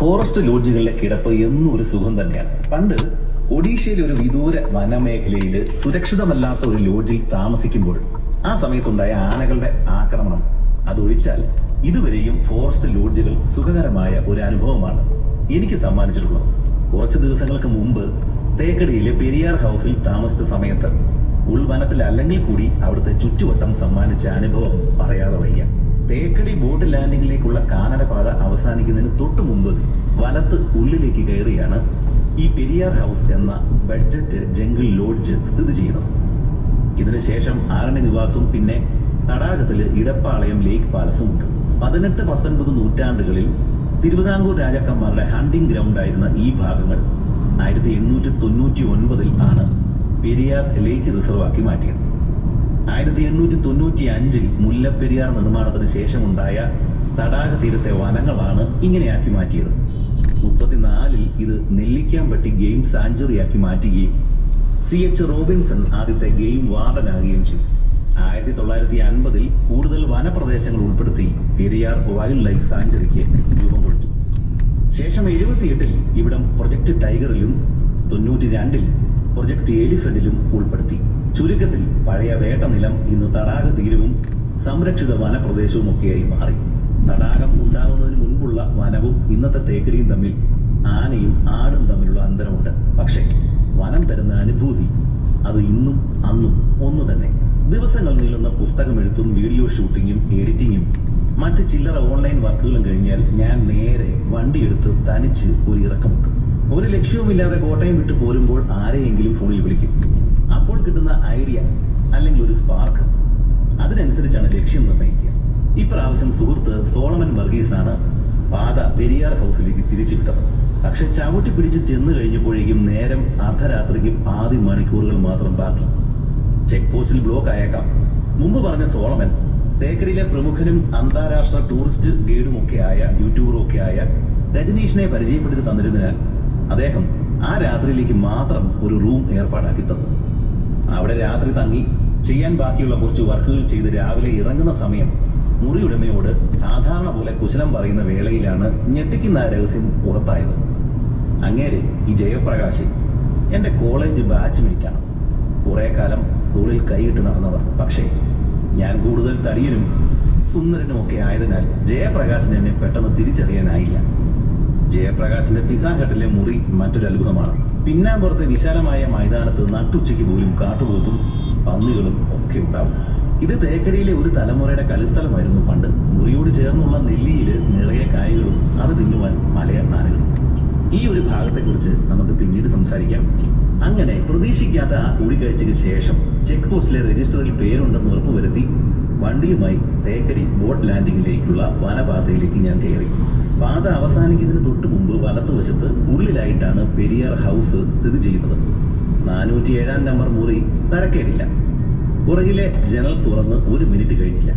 Forest ലോഡ്ജുകളിലെ കിടപ്പ് എന്നും ഒരു സുഖം തന്നെയാണ്. പണ്ട് ഒഡീഷയിലെ ഒരു വിദൂര വനമേഖലയിൽ സുരക്ഷിതമല്ലാത്ത ഒരു ലോഡ്ജിൽ താമസിക്കുമ്പോൾ ആ സമയത്തുണ്ടായ ആനകളുടെ ആക്രമണം അതൊഴിച്ചാൽ ഇതുവരെയും ഫോറസ്റ്റ് ലോഡ്ജുകൾ സുഖകരമായ ഒരു അനുഭവമാണ് എനിക്ക് സമ്മാനിച്ചിട്ടുള്ളത്. കുറച്ച് ദിവസങ്ങൾക്ക് മുമ്പ് തേക്കടിയിലെ പെരിയാർ ഹൗസിൽ താമസിച്ച സമയത്ത് ഉൾവനത്തിൽ അല്ലെങ്കിൽ കൂടി അവിടുത്തെ ചുറ്റുവട്ടം സമ്മാനിച്ച അനുഭവം പറയാതെ വയ്യ. തേക്കടി ബോട്ട് ലാൻഡിങ്ങിലേക്കുള്ള കാനനപാത അവസാനിക്കുന്നതിന് തൊട്ടു മുമ്പ് വനത്ത് ഉള്ളിലേക്ക് കയറിയാണ് ഈ പെരിയാർ ഹൗസ് എന്ന ബഡ്ജറ്റ് ജംഗിൾ ലോഡ്ജ് സ്ഥിതി ചെയ്യുന്നത്. ഇതിനുശേഷം ആരണി നിവാസും പിന്നെ തടാകത്തില് ഇടപ്പാളയം ലേക്ക് പാലസും ഉണ്ട്. 18-19 നൂറ്റാണ്ടുകളിൽ തിരുവിതാംകൂർ രാജാക്കന്മാരുടെ ഹണ്ടിംഗ് ഗ്രൗണ്ട് ആയിരുന്ന ഈ ഭാഗങ്ങൾ 1899 ആണ് പെരിയാർ ലേക്ക് റിസർവ് ആക്കി മാറ്റിയത്. 1895 മുല്ലപ്പെരിയാർ നിർമ്മാണത്തിന് ശേഷമുണ്ടായ തടാക തീരത്തെ വനങ്ങളാണ് ഇങ്ങനെയാക്കി മാറ്റിയത്. 34 ഇത് നെല്ലിക്കാമ്പട്ടി ഗെയിം സാഞ്ചുറിയാക്കി മാറ്റുകയും CH റോബിൻസൺ ആദ്യത്തെ ഗെയിം വാർഡനാകുകയും ചെയ്തു. 1950 കൂടുതൽ വനപ്രദേശങ്ങൾ ഉൾപ്പെടുത്തി പെരിയാർ വൈൽഡ് ലൈഫ് സാഞ്ചുറിക്ക് രൂപം കൊടുത്തു. ശേഷം 78 ഇവിടം പ്രൊജക്ട് ടൈഗറിലും 92 പ്രൊജക്ട് എലിഫന്റിലും ഉൾപ്പെടുത്തി. ചുരുക്കത്തിൽ പഴയ വേട്ടനിലം ഇന്ന് തടാക തീരവും സംരക്ഷിത വനപ്രദേശവും ഒക്കെയായി മാറി. തടാകം ഉണ്ടാകുന്നതിന് മുൻപുള്ള വനവും ഇന്നത്തെ തേക്കടിയും തമ്മിൽ ആനയും ആടും തമ്മിലുള്ള അന്തരമുണ്ട്. പക്ഷേ വനം തരുന്ന അനുഭൂതി അത് ഇന്നും അന്നും ഒന്നു തന്നെ. ദിവസങ്ങൾ നീളുന്ന പുസ്തകമെഴുത്തും വീഡിയോ ഷൂട്ടിങ്ങും എഡിറ്റിങ്ങും മറ്റ് ചില്ലറ ഓൺലൈൻ വർക്കുകളും കഴിഞ്ഞാൽ ഞാൻ നേരെ വണ്ടിയെടുത്ത് തനിച്ച് ഒരു ഇറക്കമുണ്ട്. ഒരു ലക്ഷ്യവുമില്ലാതെ കോട്ടയം വിട്ട് പോരുമ്പോൾ ആരെയെങ്കിലും ഫോണിൽ വിളിക്കും. അപ്പോൾ കിട്ടുന്ന ഐഡിയ അല്ലെങ്കിൽ ഒരു സ്പാർക്ക്, അതിനനുസരിച്ചാണ് ലക്ഷ്യം നിർണ്ണയിക്കുക. ഇപ്രാവശ്യം സുഹൃത്ത് സോളമൻ വർഗീസാണ് പാത പെരിയാർ ഹൗസിലേക്ക് തിരിച്ചുവിട്ടത്. പക്ഷെ ചവിട്ടി പിടിച്ച് ചെന്ന് കഴിഞ്ഞപ്പോഴേക്കും നേരം അർദ്ധരാത്രിക്ക് പാതി മണിക്കൂറുകൾ മാത്രം ബാക്കി. ചെക്ക് പോസ്റ്റിൽ ബ്ലോക്ക് ആയേക്കാം. മുമ്പ് പറഞ്ഞ സോളമൻ തേക്കടിയിലെ പ്രമുഖനും അന്താരാഷ്ട്ര ടൂറിസ്റ്റ് ഗൈഡുമൊക്കെ ആയ യൂട്യൂബറൊക്കെ ആയ രജനീഷിനെ പരിചയപ്പെടുത്തി തന്നിരുന്നതിനാൽ അദ്ദേഹം ആ രാത്രിയിലേക്ക് മാത്രം ഒരു റൂം ഏർപ്പാടാക്കി തന്നു. അവിടെ രാത്രി തങ്ങി ചെയ്യാൻ ബാക്കിയുള്ള കുറച്ച് വർക്കുകൾ ചെയ്ത് രാവിലെ ഇറങ്ങുന്ന സമയം മുറിയുടമയോട് സാധാരണ പോലെ കുശലം പറയുന്ന വേളയിലാണ് ഞെട്ടിക്കുന്ന രഹസ്യം പുറത്തായത്. അങ്ങേര് ഈ ജയപ്രകാശ് എന്റെ കോളേജ് ബാച്ച്മേറ്റാണ്. കുറെ കാലം തോളിൽ കൈയിട്ട് നടന്നവർ. പക്ഷേ ഞാൻ കൂടുതൽ തടിയനും സുന്ദരനും ഒക്കെ ആയതിനാൽ ജയപ്രകാശിന് എന്നെ പെട്ടെന്ന് തിരിച്ചറിയാനായില്ല. ജയപ്രകാശിന്റെ പിസ്സ ഹട്ടിലെ മുറി മറ്റൊരു അത്ഭുതമാണ്. പിന്നാമ്പുറത്തെ വിശാലമായ മൈതാനത്ത് നട്ടുച്ചയ്ക്ക് പോലും കാട്ടുപോത്തും പന്നികളും ഒക്കെ ഉണ്ടാവും. ഇത് തേക്കടിയിലെ ഒരു തലമുറയുടെ കളിസ്ഥലമായിരുന്നു പണ്ട്. മുറിയോട് ചേർന്നുള്ള നെല്ലിയില് നിറയെ കായകളും അത് തിന്നുവാൻ മലയണ്ണാനുകളും. ഈ ഒരു ഭാഗത്തെക്കുറിച്ച് നമുക്ക് പിന്നീട് സംസാരിക്കാം. അങ്ങനെ പ്രതീക്ഷിക്കാത്ത ആ കൂടിക്കാഴ്ചയ്ക്ക് ശേഷം ചെക്ക് പോസ്റ്റിലെ രജിസ്റ്ററിൽ പേരുണ്ടെന്ന് ഉറപ്പുവരുത്തി വണ്ടിയുമായി തേക്കടി ബോട്ട് ലാൻഡിങ്ങിലേക്കുള്ള വനപാതയിലേക്ക് ഞാൻ കയറി. പാത അവസാനിക്കുന്നതിന് തൊട്ട് മുമ്പ് വലത്തുവശത്ത് ഉള്ളിലായിട്ടാണ് പെരിയാർ ഹൗസ് സ്ഥിതി ചെയ്യുന്നത്. 407 നമ്പർ മുറി തരക്കേടില്ല. പുറകിലെ ജനൽ തുറന്ന് 1 മിനിറ്റ് കഴിഞ്ഞില്ല.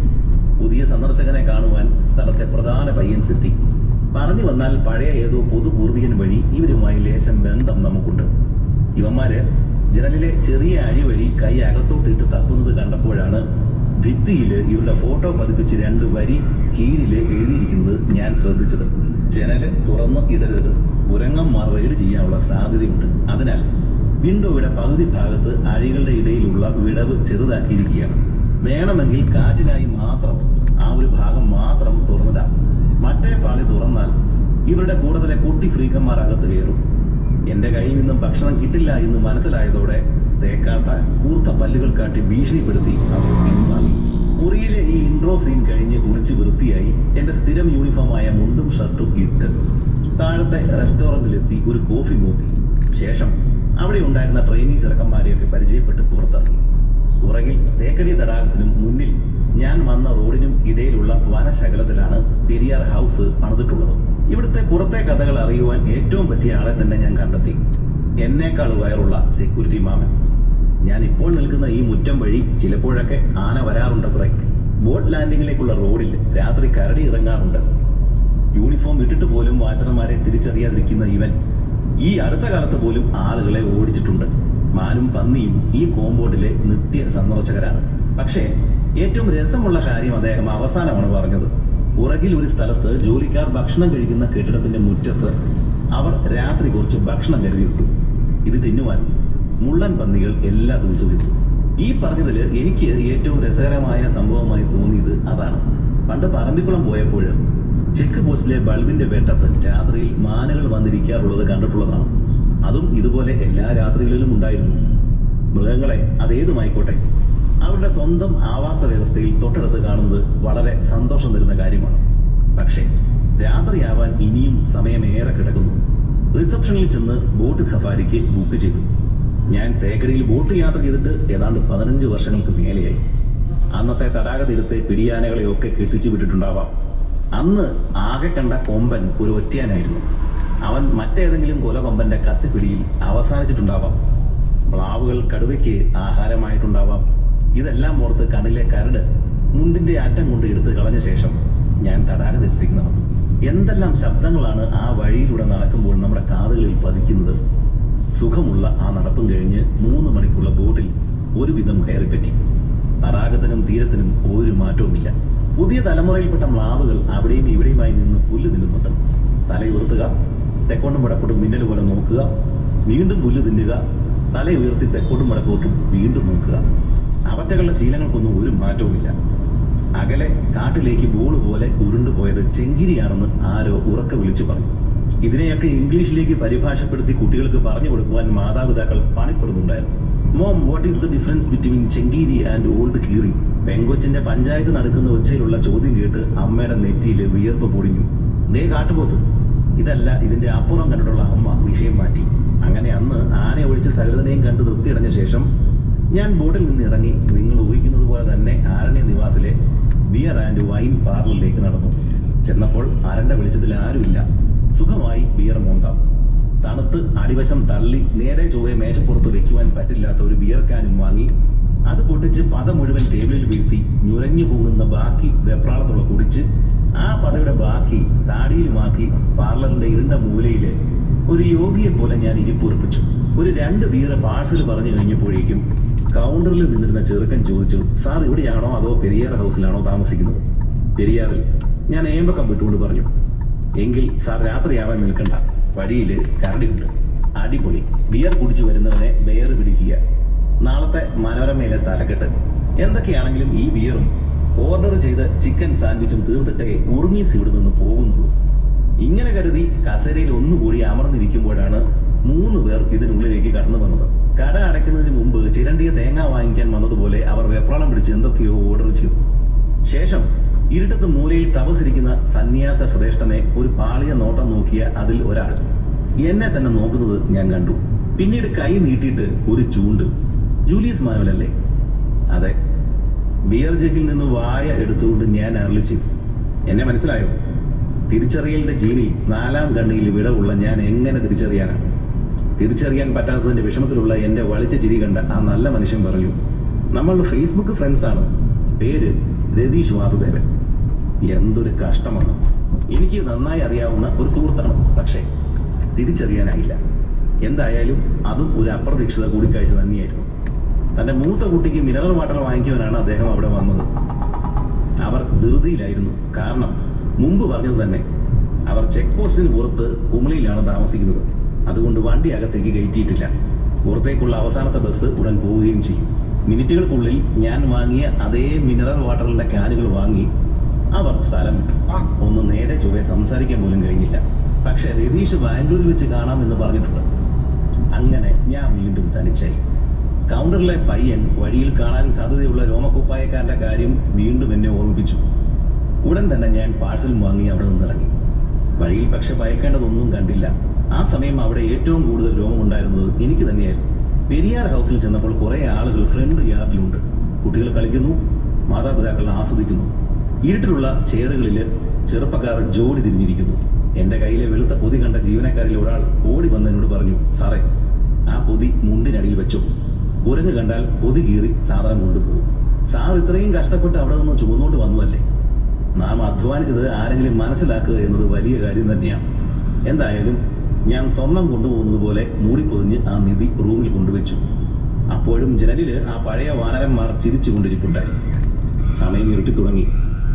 പുതിയ സന്ദർശകനെ കാണുവാൻ സ്ഥലത്തെ പ്രധാന പയ്യൻസ് എത്തി. പറഞ്ഞു വന്നാൽ പഴയ ഏതോ പൊതുപൂർവികൻ വഴി ഇവരുമായി ലേശം ബന്ധം നമുക്കുണ്ട്. ഇവന്മാര് ജനലിലെ ചെറിയ അരി വഴി കൈ അകത്തോട്ടിട്ട് തപ്പുന്നത് കണ്ടപ്പോഴാണ് ഭിത്തിയില് ഇവരുടെ ഫോട്ടോ പതിപ്പിച്ച് 2 വരി കീഴില് എഴുതിയിരിക്കുന്നത് ഞാൻ ശ്രദ്ധിച്ചത്. ജനല് തുറന്ന് ഇടരുത്, ഉരങ്ങന്മാർ റെയ്ഡ് ചെയ്യാനുള്ള സാധ്യതയുണ്ട്. അതിനാൽ വിൻഡോയുടെ പകുതി ഭാഗത്ത് അഴികളുടെ ഇടയിലുള്ള വിടവ് ചെറുതാക്കിയിരിക്കുകയാണ്. വേണമെങ്കിൽ കാറ്റിനായി മാത്രം ആ ഒരു ഭാഗം മാത്രം തുറന്നിടാം. മറ്റേ പാളി തുറന്നാൽ ഇവരുടെ കൂടുതലെ കുട്ടി ഫ്രീക്കന്മാർ അകത്ത് കയറും. എന്റെ കയ്യിൽ നിന്നും ഭക്ഷണം കിട്ടില്ല എന്ന് മനസ്സിലായതോടെ തേക്കാത്ത കൂർത്ത പല്ലുകൾ കാട്ടി ഭീഷണിപ്പെടുത്തി അവർ പിൻവാങ്ങി. മുറിയിലെ ഈ ഇൻട്രോ സീൻ കഴിഞ്ഞ് കുളിച്ച് വൃത്തിയായി എന്റെ സ്ഥിരം യൂണിഫോമായ മുണ്ടും ഷർട്ടും ഇട്ട് താഴത്തെ റെസ്റ്റോറന്റിലെത്തി ഒരു കോഫി മൂത്തി. ശേഷം അവിടെ ഉണ്ടായിരുന്ന ട്രെയിനി ചെറുക്കന്മാരെയൊക്കെ പരിചയപ്പെട്ട് പുറത്തിറങ്ങി. പുറകിൽ തേക്കടി തടാകത്തിനും മുന്നിൽ ഞാൻ വന്ന റോഡിനും ഇടയിലുള്ള വനശകലത്തിലാണ് പെരിയാർ ഹൗസ് പണിതിട്ടുള്ളത്. ഇവിടുത്തെ പുറത്തെ കഥകൾ അറിയുവാൻ ഏറ്റവും പറ്റിയ ആളെ തന്നെ ഞാൻ കണ്ടെത്തി. എന്നേക്കാൾ വയറുള്ള സെക്യൂരിറ്റി മാമൻ. ഞാൻ ഇപ്പോൾ നിൽക്കുന്ന ഈ മുറ്റം വഴി ചിലപ്പോഴൊക്കെ ആന വരാറുണ്ടത്രേ. ബോട്ട് ലാൻഡിങ്ങിലേക്കുള്ള റോഡിൽ രാത്രി കരടി ഇറങ്ങാറുണ്ട്. യൂണിഫോം ഇട്ടിട്ട് പോലും വാച്ചർമാരെ തിരിച്ചറിയാതിരിക്കുന്ന ഇവൻ ഈ അടുത്ത കാലത്ത് പോലും ആളുകളെ ഓടിച്ചിട്ടുണ്ട്. മാനും പന്നിയും ഈ കോമ്പൗണ്ടിലെ നിത്യ സന്ദർശകരാണ്. പക്ഷേ ഏറ്റവും രസമുള്ള കാര്യം അദ്ദേഹം അവസാനമാണ് പറഞ്ഞത്. പുറകിൽ ഒരു സ്ഥലത്ത് ജോലിക്കാർ ഭക്ഷണം കഴിക്കുന്ന കെട്ടിടത്തിന്റെ മുറ്റത്ത് അവർ രാത്രി കുറച്ച് ഭക്ഷണം കരുതി വെക്കും. ഇത് തിന്നുവാൻ മുള്ളൻ പന്നികൾ എല്ലാ ദിവസവും എത്തും. ഈ പറഞ്ഞതിൽ എനിക്ക് ഏറ്റവും രസകരമായ സംഭവമായി തോന്നിയത് അതാണ്. പണ്ട് പറമ്പിക്കുളം പോയപ്പോൾ ചെക്ക് പോസ്റ്റിലെ ബൾബിന്റെ വെട്ടത്ത് രാത്രിയിൽ മാനുകൾ വന്നിരിക്കാറുള്ളത് കണ്ടിട്ടുള്ളതാണ്. അതും ഇതുപോലെ എല്ലാ രാത്രികളിലും ഉണ്ടായിരുന്നു. മൃഗങ്ങളെ അതേതുമായിക്കോട്ടെ അവരുടെ സ്വന്തം ആവാസ വ്യവസ്ഥയിൽ തൊട്ടടുത്ത് കാണുന്നത് വളരെ സന്തോഷം തരുന്ന കാര്യമാണ്. പക്ഷേ രാത്രിയാവാൻ ഇനിയും സമയമേറെ കിടക്കുന്നു. റിസപ്ഷനിൽ ചെന്ന് ബോട്ട് സഫാരിക്ക് ബുക്ക് ചെയ്തു. ഞാൻ തേക്കടിയിൽ ബോട്ട് യാത്ര ചെയ്തിട്ട് ഏതാണ്ട് 15 വർഷങ്ങൾക്ക് മേലെയായി. അന്നത്തെ തടാക തീരത്തെ പിടിയാനകളെയൊക്കെ കെട്ടിച്ചു വിട്ടിട്ടുണ്ടാവാം. അന്ന് ആകെ കണ്ട കൊമ്പൻ ഒരു ഒറ്റയാനായിരുന്നു. അവൻ മറ്റേതെങ്കിലും കൊലകൊമ്പന്റെ കത്തിപ്പിടിയിൽ അവസാനിച്ചിട്ടുണ്ടാവാം. പ്ലാവുകൾ കടുവയ്ക്ക് ആഹാരമായിട്ടുണ്ടാവാം. ഇതെല്ലാം ഓർത്ത് കണ്ണിലെ കരട് മുണ്ടിന്റെ അറ്റം കൊണ്ട് എടുത്ത് കളഞ്ഞ ശേഷം ഞാൻ തടാക തീരത്തേക്ക് നടന്നു. എന്തെല്ലാം ശബ്ദങ്ങളാണ് ആ വഴിയിലൂടെ നടക്കുമ്പോൾ നമ്മുടെ കാതുകളിൽ പതിക്കുന്നത്. സുഖമുള്ള ആ നടപ്പും കഴിഞ്ഞ് 3 മണിക്കുള്ള ബോട്ടിൽ ഒരുവിധം കയറിപ്പറ്റി. തടാകത്തിനും തീരത്തിനും ഒരു മാറ്റവുമില്ല. പുതിയ തലമുറയിൽപ്പെട്ട മ്ലാവുകൾ അവിടെയും ഇവിടെയുമായി നിന്ന് പുല്ല് തിന്നുന്നുണ്ട്. തലയുയർത്തുക, തെക്കോട്ടും വടക്കോട്ടും മിന്നൽ പോലെ നോക്കുക, വീണ്ടും പുല്ല് തിന്നുക, തല ഉയർത്തി തെക്കോട്ടും വടക്കോട്ടും വീണ്ടും നോക്കുക. അവറ്റകളുടെ ശീലങ്ങൾക്കൊന്നും ഒരു മാറ്റവുമില്ല. അകലെ കാട്ടിലേക്ക് ബോൾ പോലെ ഉരുണ്ടുപോയത് ചെങ്കിരിയാണെന്ന് ആരോ ഉറക്കെ വിളിച്ചു പറഞ്ഞു. ഇതിനെയൊക്കെ ഇംഗ്ലീഷിലേക്ക് പരിഭാഷപ്പെടുത്തി കുട്ടികൾക്ക് പറഞ്ഞു കൊടുക്കുവാൻ മാതാപിതാക്കൾ പണിപ്പെടുന്നുണ്ടായിരുന്നു. Mom, what is the difference between ചെങ്കീരി ആൻഡ് ഓൾഡ് കീറി? പെങ്കൊച്ചിന്റെ പഞ്ചായത്ത് നടക്കുന്ന ഒച്ചയിലുള്ള ചോദ്യം കേട്ട് അമ്മയുടെ നെറ്റിയിൽ വിയർപ്പ് പൊടിഞ്ഞു. ദേ കാട്ടുപോത്ത്. ഇതല്ല, ഇതിന്റെ അപ്പുറം കണ്ടിട്ടുള്ള അമ്മ വിഷയം മാറ്റി. അങ്ങനെ അന്ന് ആനയെ ഒഴിച്ച് സകലതിനെയും കണ്ട് തൃപ്തിയടഞ്ഞ ശേഷം ഞാൻ ബോട്ടിൽ നിന്ന് ഇറങ്ങി നിങ്ങൾ ഊഹിക്കുന്നത് പോലെ തന്നെ ആരണ്യ നിവാസിലെ ബിയർ ആൻഡ് വൈൻ പാർലറിലേക്ക് നടന്നു. ചെന്നപ്പോൾ അരണ്ട വെളിച്ചത്തിൽ ആരുമില്ല. സുഖമായി ബിയർ മോന്താം. തണുത്ത് അടിവശം തള്ളി നേരെ ചൊവ്വെ മേശപ്പുറത്ത് വെക്കുവാൻ പറ്റില്ലാത്ത ഒരു ബിയർ കാനും വാങ്ങി അത് പൊട്ടിച്ച് പത മുഴുവൻ ടേബിളിൽ വീഴ്ത്തി ഞുരഞ്ഞു പൊങ്ങുന്ന ബാക്കി വെപ്രാളത്തോടെ കുടിച്ച് ആ പതയുടെ ബാക്കി താടിയിലുമാക്കി പാർലറിന്റെ ഇരുണ്ട മൂലയില് ഒരു യോഗിയെ പോലെ ഞാൻ ഇരിപ്പുറപ്പിച്ചു. ഒരു 2 ബിയർ പാഴ്സൽ പറഞ്ഞു കഴിഞ്ഞപ്പോഴേക്കും കൗണ്ടറിൽ നിന്നിരുന്ന ചെറുക്കൻ ചോദിച്ചു, സാർ ഇവിടെയാണോ അതോ പെരിയാർ ഹൗസിലാണോ താമസിക്കുന്നത്? പെരിയാറിൽ. ഞാൻ ഏമ്പക്കം വിട്ടുകൊണ്ട് പറഞ്ഞു, എങ്കിൽ സാർ രാത്രിയാവാൻ നിൽക്കണ്ട, വഴിയിൽ കരടിയുണ്ട്, അടിപൊളി. ബിയർ കുടിച്ചു വരുന്നവനെ ബെയർ പിടിക്കുക, നാളത്തെ മനോരമയിലെ തലക്കെട്ട്. എന്തൊക്കെയാണെങ്കിലും ഈ ബിയറും ഓർഡർ ചെയ്ത് ചിക്കൻ സാൻഡ്വിച്ചും തീർത്തിട്ടേ ഉറുങ്ങീസ് ഇവിടെ നിന്ന് പോകുന്നുള്ളൂ. ഇങ്ങനെ കരുതി കസേരയിൽ ഒന്നുകൂടി അമർന്നിരിക്കുമ്പോഴാണ് 3 പേർ ഇതിനുള്ളിലേക്ക് കടന്നു വന്നത്. കട അടയ്ക്കുന്നതിന് മുമ്പ് ചിരണ്ടിയ തേങ്ങ വാങ്ങിക്കാൻ വന്നതുപോലെ അവർ വെപ്രാളം പിടിച്ച് എന്തൊക്കെയോ ഓർഡർ ചെയ്തു. ശേഷം ഇരുട്ടത്ത് മൂലയിൽ തപസിരിക്കുന്ന സന്യാസ ശ്രേഷ്ഠനെ ഒരു പാളിയ നോട്ടം നോക്കിയ അതിൽ ഒരാൾ എന്നെ തന്നെ നോക്കുന്നത് ഞാൻ കണ്ടു. പിന്നീട് കൈ നീട്ടിയിട്ട് ഒരു ചൂണ്ട്. ജൂലിയസ് മാനുവലല്ലേ? അതെ. ബിയർ ജഗിൽ നിന്ന് വായ എടുത്തുകൊണ്ട് ഞാൻ അരളിച്ചു, എന്നെ മനസ്സിലായോ? തിരിച്ചറിയലിന്റെ ജീനിൽ 4ാം കണ്ണിയിൽ വിടവുള്ള ഞാൻ എങ്ങനെ തിരിച്ചറിയാനാണ്? തിരിച്ചറിയാൻ പറ്റാത്തതിന്റെ വിഷമത്തിലുള്ള എന്റെ വളിച്ച ചിരി കണ്ട ആ നല്ല മനുഷ്യൻ പറഞ്ഞു, നമ്മൾ ഫേസ്ബുക്ക് ഫ്രണ്ട്സാണ്, പേര് രതീഷ് വാസുദേവൻ. എന്തൊരു കഷ്ടമാണ്. എനിക്ക് നന്നായി അറിയാവുന്ന ഒരു സുഹൃത്താണ്, പക്ഷേ തിരിച്ചറിയാനായില്ല. എന്തായാലും അതും ഒരു അപ്രതീക്ഷിത കൂടിക്കാഴ്ച തന്നെയായിരുന്നു. തന്റെ മൂത്ത കുട്ടിക്ക് മിനറൽ വാട്ടർ വാങ്ങിക്കുവാനാണ് അദ്ദേഹം അവിടെ വന്നത്. അവർ ധൃതിയിലായിരുന്നു. കാരണം മുമ്പ് പറഞ്ഞത് തന്നെ, അവർ ചെക്ക് പോസ്റ്റിന് പുറത്ത് കുമളിയിലാണ് താമസിക്കുന്നത്. അതുകൊണ്ട് വണ്ടി അകത്തേക്ക് കയറ്റിയിട്ടില്ല. പുറത്തേക്കുള്ള അവസാനത്തെ ബസ് ഉടൻ പോവുകയും ചെയ്യും. മിനിറ്റുകൾക്കുള്ളിൽ ഞാൻ വാങ്ങിയ അതേ മിനറൽ വാട്ടറിന്റെ ക്യാനുകൾ വാങ്ങി അവർ സ്ഥലം വിട്ടു. ഒന്ന് നേരെ ചൊവ്വെ സംസാരിക്കാൻ പോലും കഴിഞ്ഞില്ല. പക്ഷെ രതീഷ് ബാംഗ്ലൂരിൽ വെച്ച് കാണാമെന്ന് പറഞ്ഞിട്ടുണ്ട്. അങ്ങനെ ഞാൻ വീണ്ടും തനിച്ചായി. കൗണ്ടറിലെ പയ്യൻ വഴിയിൽ കാണാൻ സാധ്യതയുള്ള രോമക്കുപ്പായക്കാരന്റെ കാര്യം വീണ്ടും എന്നെ ഓർമ്മിപ്പിച്ചു. ഉടൻ തന്നെ ഞാൻ പാഴ്സലും വാങ്ങി അവിടെ നിന്നിറങ്ങി. വഴിയിൽ പക്ഷെ ഭയക്കേണ്ടതൊന്നും കണ്ടില്ല. ആ സമയം അവിടെ ഏറ്റവും കൂടുതൽ രോമമുണ്ടായിരുന്നത് എനിക്ക് തന്നെയായിരുന്നു. പെരിയാർ ഹൗസിൽ ചെന്നപ്പോൾ കുറെ ആളുകൾ ഫ്രണ്ട് യാർഡിലുണ്ട്. കുട്ടികൾ കളിക്കുന്നു, മാതാപിതാക്കൾ ആസ്വദിക്കുന്നു. ഇരുട്ടിലുള്ള ചെയറുകളിൽ ചെറുപ്പക്കാർ ജോഡി തിരിഞ്ഞിരിക്കുന്നു. എന്റെ കയ്യിലെ വെളുത്ത പൊതി കണ്ട ജീവനക്കാരിൽ ഒരാൾ ഓടി വന്നതിനോട് പറഞ്ഞു, സാറേ ആ പൊതി മുണ്ടിനടിയിൽ വെച്ചു. കുരങ്ങ് കണ്ടാൽ പൊതി കീറി സാധനം കൊണ്ടുപോകും. സാർ ഇത്രയും കഷ്ടപ്പെട്ട് അവിടെ നിന്ന് ചുമന്നുകൊണ്ട് വന്നതല്ലേ? നാം അധ്വാനിച്ചത് ആരെങ്കിലും മനസ്സിലാക്കുക എന്നത് വലിയ കാര്യം തന്നെയാണ്. എന്തായാലും ഞാൻ സ്വർണം കൊണ്ടുപോകുന്നത് പോലെ മൂടിപ്പൊതിഞ്ഞ് ആ നിധി റൂമിൽ കൊണ്ടുവച്ചു. അപ്പോഴും ജനലിൽ ആ പഴയ വാനരന്മാർ ചിരിച്ചു കൊണ്ടിരിപ്പുണ്ടായി. സമയം ഇരുട്ടി തുടങ്ങി.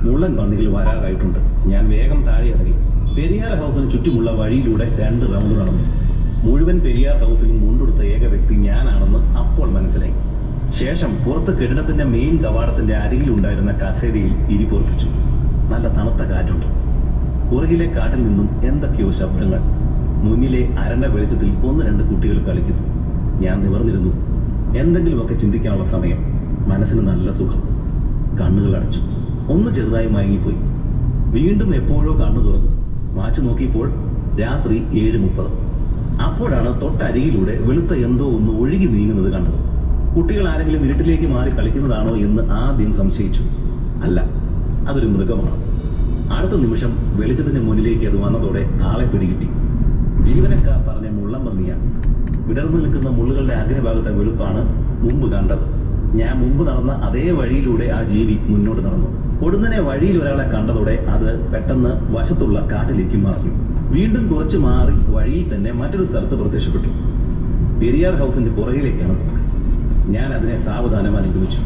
മുള്ളൻ പന്നികൾ വരാറായിട്ടുണ്ട്. ഞാൻ വേഗം താഴെ ഇറങ്ങി പെരിയാർ ഹൗസിന് ചുറ്റുമുള്ള വഴിയിലൂടെ 2 റൗണ്ട് നടന്നു. മുഴുവൻ പെരിയാർ ഹൗസിലും മുണ്ടെടുത്ത ഏക വ്യക്തി ഞാനാണെന്ന് അപ്പോൾ മനസ്സിലായി. ശേഷം പുറത്ത് കെട്ടിടത്തിന്റെ മെയിൻ കവാടത്തിന്റെ അരികിലുണ്ടായിരുന്ന കസേരയിൽ ഇരിപ്പൊറപ്പിച്ചു. നല്ല തണുത്ത കാറ്റുണ്ട്. പുറകിലെ കാട്ടിൽ നിന്നും എന്തൊക്കെയോ ശബ്ദങ്ങൾ. മുന്നിലെ അരണ്ട വെളിച്ചത്തിൽ 1-2 കുട്ടികൾ കളിക്കുന്നു. ഞാൻ നിവർന്നിരുന്നു. എന്തെങ്കിലുമൊക്കെ ചിന്തിക്കാനുള്ള സമയം. മനസ്സിന് നല്ല സുഖം. കണ്ണുകൾ അടച്ചു. ഒന്ന് ചെറുതായി മയങ്ങിപ്പോയി. വീണ്ടും എപ്പോഴോ കണ്ണു തുറന്നു. വാച്ച് നോക്കിയപ്പോൾ രാത്രി 7:30. അപ്പോഴാണ് തൊട്ടരികിലൂടെ വെളുത്ത എന്തോ ഒന്ന് ഒഴുകി നീങ്ങുന്നത് കണ്ടത്. കുട്ടികൾ ആരെങ്കിലും ഇരുട്ടിലേക്ക് മാറി കളിക്കുന്നതാണോ എന്ന് ആദ്യം സംശയിച്ചു. അല്ല, അതൊരു മൃഗമാണ്. അടുത്ത നിമിഷം വെളിച്ചത്തിന്റെ മുന്നിലേക്ക് അത് വന്നതോടെ ആളെ പിടികിട്ടി. ജീവനക്കാർ പറഞ്ഞ മുള്ളം പന്നിയാണ്. വിടർന്നു നിൽക്കുന്ന മുള്ളുകളുടെ അഗ്രഭാഗത്തെ വെളുപ്പാണ് മുമ്പ് കണ്ടത്. ഞാൻ മുമ്പ് നടന്ന അതേ വഴിയിലൂടെ ആ ജീവി മുന്നോട്ട് നടന്നു. ഒടുന്നനെ വഴിയിൽ ഒരാളെ കണ്ടതോടെ അത് പെട്ടെന്ന് വശത്തുള്ള കാട്ടിലേക്ക് മറഞ്ഞു. വീണ്ടും കുറച്ച് മാറി വഴിയിൽ തന്നെ മറ്റൊരു സ്ഥലത്ത് പ്രത്യക്ഷപ്പെട്ടു. പെരിയാർ ഹൗസിന്റെ പുറകിലേക്കാണ് പോക്ക്. ഞാൻ അതിനെ സാവധാനം അനുഗമിച്ചു.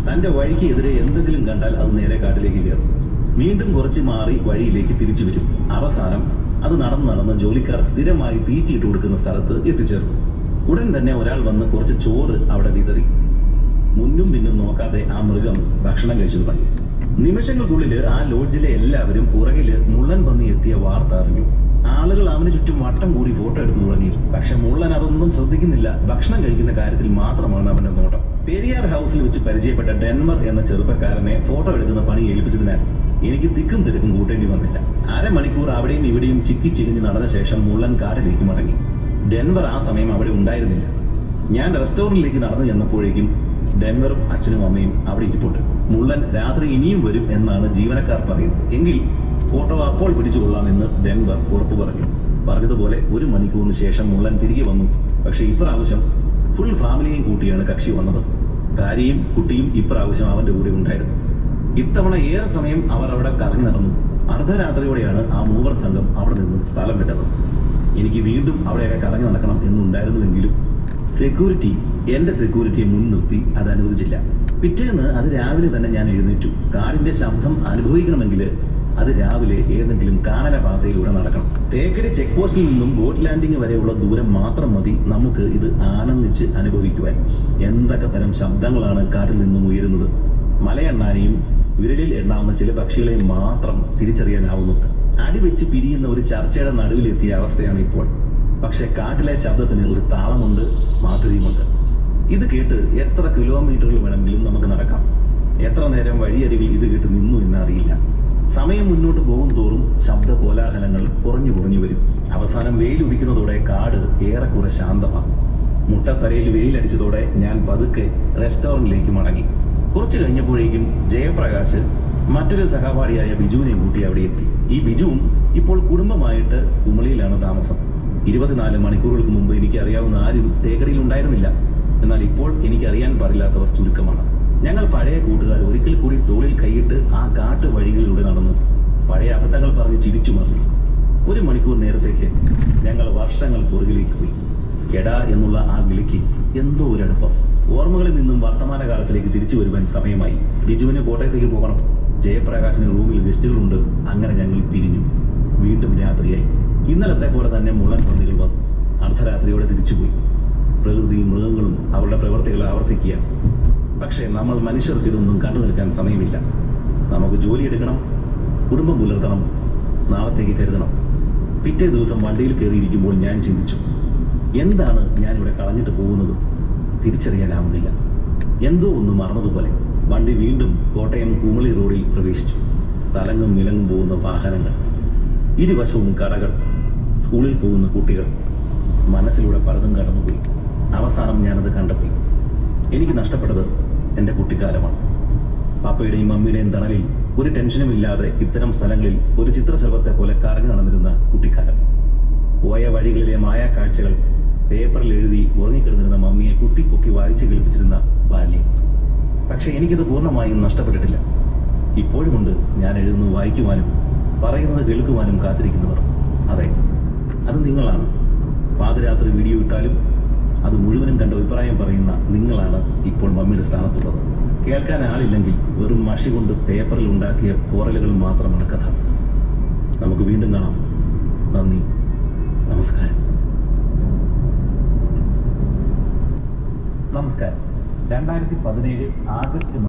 തന്റെ വഴിക്ക് എതിരെ എന്തെങ്കിലും കണ്ടാൽ അത് നേരെ കാട്ടിലേക്ക് കയറും. വീണ്ടും കുറച്ച് മാറി വഴിയിലേക്ക് തിരിച്ചു വരും. അവസാനം അത് നടന്ന് ജോലിക്കാർ സ്ഥിരമായി തീറ്റിയിട്ട് കൊടുക്കുന്ന സ്ഥലത്ത് എത്തിച്ചേർന്നു. ഉടൻ തന്നെ ഒരാൾ വന്ന് കുറച്ച് ചോറ് അവിടെ വിതറി. മുന്നും പിന്നും നോക്കാതെ ആ മൃഗം ഭക്ഷണം കഴിച്ചു തുടങ്ങി. നിമിഷങ്ങൾക്കുള്ളിൽ ആ ലോഡ്ജിലെ എല്ലാവരും പുറകില് മുള്ളൻ പന്നി എത്തിയ വാർത്ത അറിഞ്ഞു. ആളുകൾ അവന് ചുറ്റും വട്ടം കൂടി ഫോട്ടോ എടുത്തു തുടങ്ങി. പക്ഷെ മുള്ളൻ അതൊന്നും ശ്രദ്ധിക്കുന്നില്ല. ഭക്ഷണം കഴിക്കുന്ന കാര്യത്തിൽ മാത്രമാണ് അവന്റെ നോട്ടം. പെരിയാർ ഹൗസിൽ വെച്ച് പരിചയപ്പെട്ട ഡെൻവർ എന്ന ചെറുപ്പക്കാരനെ ഫോട്ടോ എടുക്കുന്ന പണി ഏൽപ്പിച്ചതിനാൽ എനിക്ക് തിക്കും തിരക്കും കൂട്ടേണ്ടി വന്നില്ല. അരമണിക്കൂർ അവിടെയും ഇവിടെയും ചിക്കി ചിരിഞ്ഞ് നടന്ന ശേഷം മുള്ളൻ കാട്ടിലേക്ക് മടങ്ങി. ഡെൻവർ ആ സമയം അവിടെ ഉണ്ടായിരുന്നില്ല. ഞാൻ റെസ്റ്റോറന്റിലേക്ക് നടന്നു ചെന്നപ്പോഴേക്കും ഡെൻവറും അച്ഛനും അമ്മയും അവിടെ ഇരിപ്പുണ്ട്. മുള്ളൻ രാത്രി ഇനിയും വരും എന്നാണ് ജീവനക്കാർ പറയുന്നത്. എങ്കിൽ ഫോട്ടോ അപ്പോൾ പിടിച്ചുകൊള്ളാമെന്ന് ഡെൻവർ ഉറപ്പു പറഞ്ഞു. പറഞ്ഞതുപോലെ 1 മണിക്കൂറിന് ശേഷം മുള്ളൻ തിരികെ വന്നു. പക്ഷെ ഇപ്രാവശ്യം ഫുൾ ഫാമിലിയെയും കൂട്ടിയാണ് കക്ഷി വന്നത്. ഭാര്യയും കുട്ടിയും ഇപ്രാവശ്യം അവന്റെ കൂടെ ഉണ്ടായിരുന്നു. ഇത്തവണ ഏറെ സമയം അവർ അവിടെ കറങ്ങി നടന്നു. അർദ്ധരാത്രിയോടെയാണ് ആ മൂവർ സംഘം അവിടെ നിന്ന് സ്ഥലം വിട്ടത്. എനിക്ക് വീണ്ടും അവിടെയൊക്കെ കറങ്ങി നടക്കണം എന്നുണ്ടായിരുന്നുവെങ്കിലും എന്റെ സെക്യൂരിറ്റിയെ മുൻനിർത്തി അത് അനുവദിച്ചില്ല. പിറ്റേന്ന് അത് രാവിലെ തന്നെ ഞാൻ എഴുന്നേറ്റു. കാടിന്റെ ശബ്ദം അനുഭവിക്കണമെങ്കിൽ അത് രാവിലെ ഏതെങ്കിലും കാനന പാതയിലൂടെ നടക്കണം. തേക്കടി ചെക്ക് പോസ്റ്റിൽ നിന്നും ബോട്ട് ലാൻഡിംഗ് വരെയുള്ള ദൂരം മാത്രം മതി നമുക്ക് ഇത് ആനന്ദിച്ച് അനുഭവിക്കുവാൻ. എന്തൊക്കെ തരം ശബ്ദങ്ങളാണ് കാട്ടിൽ നിന്നും ഉയരുന്നത്. മലയണ്ണാനെയും വിരലിൽ എണ്ണാവുന്ന ചില പക്ഷികളെയും മാത്രം തിരിച്ചറിയാനാവുന്നുണ്ട്. അടിവെച്ച് പിരിയുന്ന ഒരു ചർച്ചയുടെ നടുവിലെത്തിയ അവസ്ഥയാണ് ഇപ്പോൾ. പക്ഷെ കാട്ടിലെ ശബ്ദത്തിന് ഒരു താളമുണ്ട്, മാധുര്യമുണ്ട്. ഇത് കേട്ട് എത്ര കിലോമീറ്ററുകൾ വേണമെങ്കിലും നമുക്ക് നടക്കാം. എത്ര നേരം വഴിയരികിൽ ഇത് കേട്ട് നിന്നു എന്നറിയില്ല. സമയം മുന്നോട്ട് പോകും തോറും ശബ്ദ കോലാഹലങ്ങൾ കുറഞ്ഞു വരും. അവസാനം വെയിൽ ഉദിക്കുന്നതോടെ കാട് ഏറെക്കുറെ ശാന്തമാണ്. മുട്ടത്തലയിൽ വെയിലടിച്ചതോടെ ഞാൻ പതുക്കെ റെസ്റ്റോറന്റിലേക്ക് മടങ്ങി. കുറച്ചു കഴിഞ്ഞപ്പോഴേക്കും ജയപ്രകാശ് മറ്റൊരു സഹപാഠിയായ ബിജുവിനെ കൂട്ടി അവിടെ എത്തി. ഈ ബിജുവും ഇപ്പോൾ കുടുംബമായിട്ട് കുമളിയിലാണ് താമസം. 24 മണിക്കൂറുകൾക്ക് മുമ്പ് എനിക്കറിയാവുന്ന ആരും തേക്കടിയിൽ ഉണ്ടായിരുന്നില്ല. എന്നാൽ ഇപ്പോൾ എനിക്കറിയാൻ പാടില്ലാത്തവർ ചുരുക്കമാണ്. ഞങ്ങൾ പഴയ കൂട്ടുകാർ ഒരിക്കൽ കൂടി തോളിൽ കൈയിട്ട് ആ കാട്ടു വഴികളിലൂടെ നടന്നു. പഴയ അബദ്ധങ്ങൾ പറഞ്ഞ് ചിരിച്ചു മറിഞ്ഞു. 1 മണിക്കൂർ നേരത്തേക്ക് ഞങ്ങൾ വർഷങ്ങൾ പുറകിലേക്ക് പോയി. എടാ എന്നുള്ള ആ വിളിക്ക് എന്തോ ഒരടുപ്പം. ഓർമ്മകളിൽ നിന്നും വർത്തമാനകാലത്തിലേക്ക് തിരിച്ചു വരുവാൻ സമയമായി. ബിജുവിന് കോട്ടയത്തേക്ക് പോകണം. ജയപ്രകാശിന് റൂമിൽ ഗസ്റ്റുകളുണ്ട്. അങ്ങനെ ഞങ്ങൾ പിരിഞ്ഞു. വീണ്ടും രാത്രിയായി. ഇന്നലത്തെ പോലെ തന്നെ മുള്ളൻ പന്നികൾ വന്നു. അർദ്ധരാത്രിയോടെ തിരിച്ചുപോയി. പ്രകൃതിയും മൃഗങ്ങളും അവരുടെ പ്രവൃത്തികൾ ആവർത്തിക്കുകയാണ്. പക്ഷേ നമ്മൾ മനുഷ്യർക്ക് ഇതൊന്നും കണ്ടു നിൽക്കാൻ സമയമില്ല. നമുക്ക് ജോലിയെടുക്കണം, കുടുംബം പുലർത്തണം, നാളത്തേക്ക് കരുതണം. പിറ്റേ ദിവസം വണ്ടിയിൽ കയറിയിരിക്കുമ്പോൾ ഞാൻ ചിന്തിച്ചു, എന്താണ് ഞാനിവിടെ കളഞ്ഞിട്ട് പോകുന്നത്? തിരിച്ചറിയാനാവുന്നില്ല. എന്തോ ഒന്ന് മറന്നതുപോലെ. വണ്ടി വീണ്ടും കോട്ടയം കുമളി റോഡിൽ പ്രവേശിച്ചു. തലങ്ങും വിലങ്ങും പോകുന്ന വാഹനങ്ങൾ, ഇരുവശവും കടകൾ, സ്കൂളിൽ പോകുന്ന കുട്ടികൾ. മനസ്സിലൂടെ പലതും കടന്നുപോയി. അവസാനം ഞാനത് കണ്ടെത്തി. എനിക്ക് നഷ്ടപ്പെട്ടത് എൻ്റെ കുട്ടിക്കാലമാണ്. പാപ്പയുടെയും മമ്മിയുടെയും തണലിൽ ഒരു ടെൻഷനും ഇല്ലാതെ ഇത്തരം സ്ഥലങ്ങളിൽ ഒരു ചിത്രശലഭത്തെ പോലെ കറങ്ങി നടന്നിരുന്ന കുട്ടിക്കാലം. പോയ വഴികളിലെ മായാക്കാഴ്ചകൾ പേപ്പറിൽ എഴുതി ഉറങ്ങിക്കിടന്നിരുന്ന മമ്മിയെ കുത്തിപ്പൊക്കി വായിച്ച് കേൾപ്പിച്ചിരുന്ന ബാല്യം. പക്ഷെ എനിക്കത് പൂർണ്ണമായും നഷ്ടപ്പെട്ടിട്ടില്ല. ഇപ്പോഴുമുണ്ട് ഞാൻ എഴുതുന്നത് വായിക്കുവാനും പറയുന്നത് കേൾക്കുവാനും കാത്തിരിക്കുന്നവർ. അതെ, അത് നിങ്ങളാണ്. പാതിരാത്രി വീഡിയോ ഇട്ടാലും അത് മുഴുവനും കണ്ട അഭിപ്രായം പറയുന്ന നിങ്ങളാണ് ഇപ്പോൾ മമ്മിയുടെ സ്ഥാനത്തുള്ളത്. കേൾക്കാൻ ആളില്ലെങ്കിൽ വെറും മഷി കൊണ്ട് പേപ്പറിൽ ഉണ്ടാക്കിയ പോറലുകൾ മാത്രമാണ് കഥ. നമുക്ക് വീണ്ടും കാണാം. നന്ദി, നമസ്കാരം. നമസ്കാരം. 2017 ആഗസ്റ്റ്